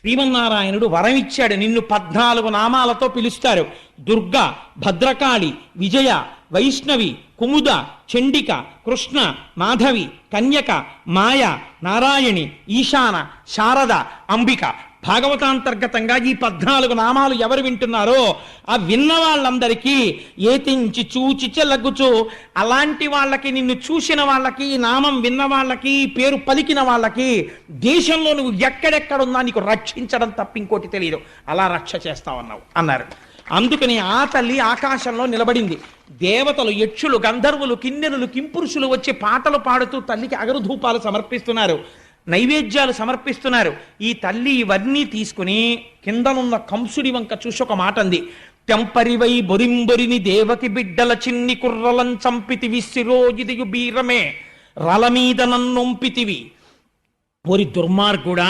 శ్రీమన్నారాయణుడు వరం ఇచ్చాడు, నిన్ను 14 నామాలతో పిలుస్తారు. దుర్గా, భద్రకాళి, విజయ, వైష్ణవి, కుముద, చండిక, కృష్ణ, మాధవి, కన్యక, మాయ, నారాయణి, ఈశాన, శారద, అంబిక. భాగవతాంతర్గతంగా ఈ 14 నామాలు ఎవరు వింటున్నారో ఆ విన్న వాళ్ళందరికీ ఏతించి చూచి చెలగుచు, అలాంటి వాళ్ళకి, నిన్ను చూసిన వాళ్ళకి, ఈ నామం విన్న వాళ్ళకి, ఈ పేరు పలికిన వాళ్ళకి దేశంలో నువ్వు ఎక్కడెక్కడున్నా నీకు రక్షించడం తప్ప ఇంకోటి తెలియదు, అలా రక్ష చేస్తావన్నావు అన్నారు. అందుకని ఆ తల్లి ఆకాశంలో నిలబడింది. దేవతలు, యక్షులు, గంధర్వులు, కిన్నెరులు, కింపురుషులు వచ్చి పాటలు పాడుతూ తల్లికి అగరుధూపాలు సమర్పిస్తున్నారు, నైవేద్యాలు సమర్పిస్తున్నారు. ఈ తల్లి ఇవన్నీ తీసుకుని కిందనున్న కంసుడి వంక చూసి ఒక మాట అంది. తెంపరివై బొరింబొరిని దేవకి బిడ్డల చిన్ని కుర్రలం చంపితివి, శిరోజిదియు బీరమే రల మీద నన్నొంపితివి. ఓరి దుర్మార్గుడా,